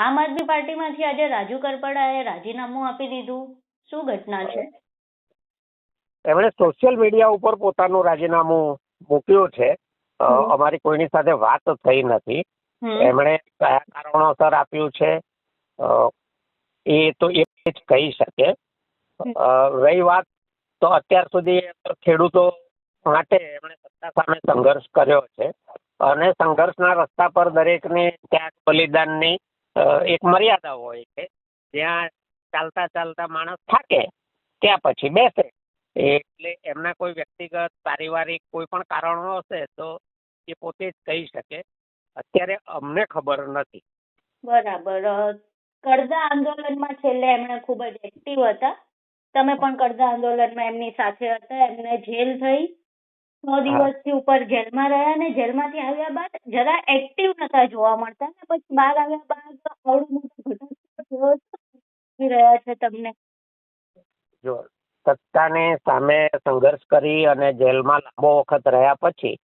આમ આદમી પાર્ટીમાંથી આજે રાજુ કરપડાએ રાજીનામું આપી દીધું, શું ઘટના છે? એમણે સોશિયલ મીડિયા ઉપર પોતાનું રાજીનામું મૂક્યું છે. અમારી કોઈની સાથે વાત થઈ નથી. એમણે કયા કારણોસર આપ્યું છે એ તો એ જ કહી શકે. રહી વાત તો અત્યાર સુધી ખેડૂતો માટે એમણે સત્તા સામે સંઘર્ષ કર્યો છે અને સંઘર્ષના રસ્તા પર દરેકને ત્યાગ બલિદાનની એક મર્યાદા હોય છે. જ્યાં ચાલતા ચાલતા માણસ થાકે ત્યાં પછી બેસે. એટલે એમના કોઈ વ્યક્તિગત પારિવારિક કોઈ પણ કારણો હશે તો એ પોતે જ કહી શકે. અત્યારે અમને ખબર નથી. બરાબર. કરદા આંદોલનમાં છેલ્લે એમણે ખૂબ જ એક્ટિવ હતા. તમે પણ કરદા આંદોલનમાં એમની સાથે હતા. એમને જેલ થઈ, 100 દિવસથી ઉપર જેલમાં રહ્યા ને જેલમાંથી આવ્યા બાદ જરા એક્ટિવ નતા જોવા મળતા ને પછી બહાર આવ્યા બાદ આવડું મોટું ઘટના રહ્યા છે તમને. જો સત્તાની સામે સંઘર્ષ કરી અને જેલમાં લાંબો વખત રહ્યા પછી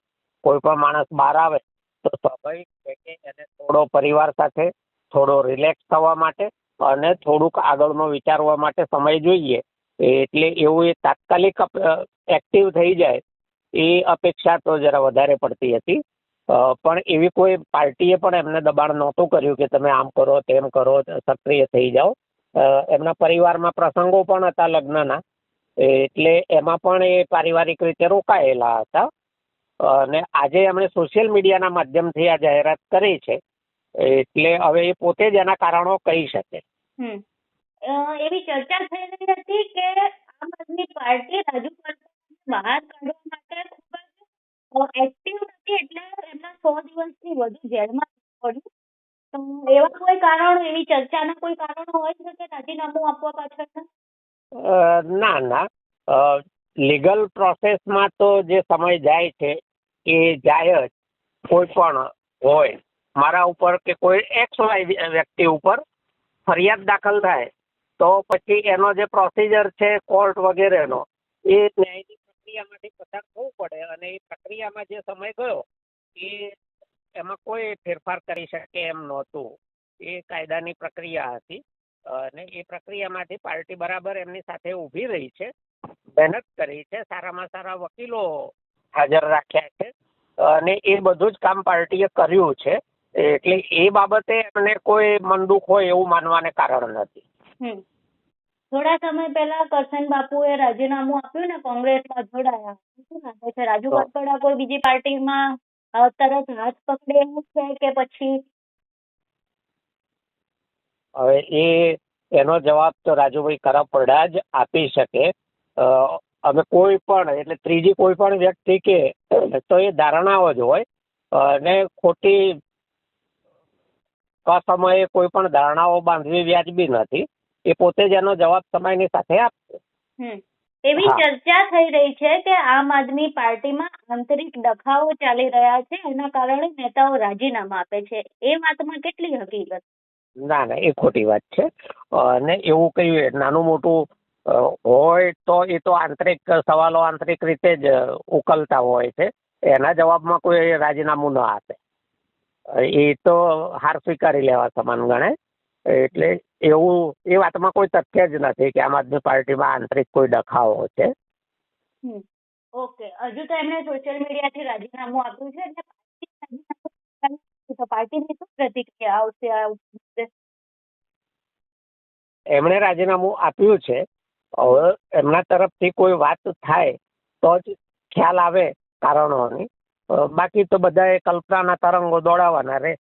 કોઈ પણ માણસ બહાર આવે તો સ્વાભાવિક છે કે એને થોડો પરિવાર સાથે થોડો રિલેક્સ થવા માટે અને થોડુંક આગળનો વિચારવા માટે સમય જોઈએ. એટલે એવું એ તાત્કાલિક એક્ટિવ થઈ જાય એ અપેક્ષા તો જરા વધારે પડતી હતી. પણ એવી કોઈ પાર્ટીએ પણ એમને દબાણ નહોતું કર્યું કે તમે આમ કરો તેમ કરો, સક્રિય થઈ જાઓ. એમના પરિવારમાં પ્રસંગો પણ હતા લગ્નના, એટલે એમાં પણ એ પારિવારિક રીતે રોકાયેલા હતા. અને આજે એમણે સોશિયલ મીડિયાના માધ્યમથી આ જાહેરાત કરી છે. એટલે હવે એ પોતે જ એના કારણો કહી શકે. એવી ચર્ચા થઈ રહી હતી કે આમ આદમી પાર્ટી રાજુ કરપડાને બહાર કાઢવા માટે ખૂબ જ એક્ટિવ નથી, એટલે એમના 100 દિવસથી વધુ જેલમાં પડ્યું. તો એવા કોઈ કારણો, એવી ચર્ચાના કોઈ કારણો હોય છે કે રાજીનામું આપવા પાછળના? ના ના, લીગલ પ્રોસેસમાં તો જે સમય જાય છે એ જાય જ. કોઈ પણ હોય, મારા ઉપર કે કોઈ એક્સ વાય વ્યક્તિ ઉપર ફરિયાદ દાખલ થાય તો પછી એનો જે પ્રોસિજર છે કોર્ટ વગેરેનો એ ન્યાયની પ્રક્રિયામાંથી પસાર થવું પડે. અને એ પ્રક્રિયામાં જે સમય ગયો એ એમાં કોઈ ફેરફાર કરી શકે એમ નહોતું. એ કાયદાની પ્રક્રિયા હતી અને એ પ્રક્રિયામાંથી પાર્ટી બરાબર એમની સાથે ઊભી રહી છે, મહેનત કરી છે, સારામાં સારા વકીલો હાજર રાખ્યા છે અને એ બધું જ કામ પાર્ટીએ કર્યું છે. એટલે એ બાબતે એમને કોઈ મનદુખ હોય એવું માનવાને કારણ નથી. થોડા સમય પહેલા કરશન બાપુએ રાજીનામું આપ્યું ને કોંગ્રેસમાં જોડાયા. શું લાગે છે રાજુ કરપડા કોઈ બીજી પાર્ટીમાં તરત હાથ પકડે એવું છે કે પછી? હવે એનો જવાબ તો રાજુભાઈ કરપડા જ આપી શકે. અમે કોઈ પણ એટલે ત્રીજી કોઈ પણ વ્યક્તિ કે તો એ ધારણાઓ જ હોય અને ખોટી સમયે કોઈ પણ ધારણાઓ બાંધવી વ્યાજબી નથી. એ પોતે જ એનો જવાબ સમયની સાથે આપશે. એવી ચર્ચા થઈ રહી છે કે આમ આદમી પાર્ટીમાં આંતરિક ડખાઓ ચાલી રહ્યા છે, એના કારણે નેતાઓ રાજીનામા આપે છે. એ વાતમાં કેટલી હકીકત? ના ના, એ ખોટી વાત છે. અને એવું કઈ નાનું મોટું હોય તો એ તો આંતરિક સવાલો આંતરિક રીતે જ ઉકલતા હોય છે. એના જવાબમાં કોઈ રાજીનામું ન આપે. એ તો હાર સ્વીકારી લેવા સમાન ગણાય. એટલે એવું એ વાતમાં કોઈ તથ્ય જ નથી કે આમ આદમી પાર્ટીમાં આંતરિક કોઈ ડખાઓ છે. ઓકે, હજુ તો એમણે સોશિયલ મીડિયાથી રાજીનામું આપ્યું છે એટલે પાર્ટીની શું પ્રતિક્રિયા આવશે? એમણે રાજીનામું આપ્યું છે. હવે એમના તરફથી કોઈ વાત થાય તો જ ખ્યાલ આવે કારણોની. બાકી તો બધાએ કલ્પનાના તરંગો દોડાવવાના રહે.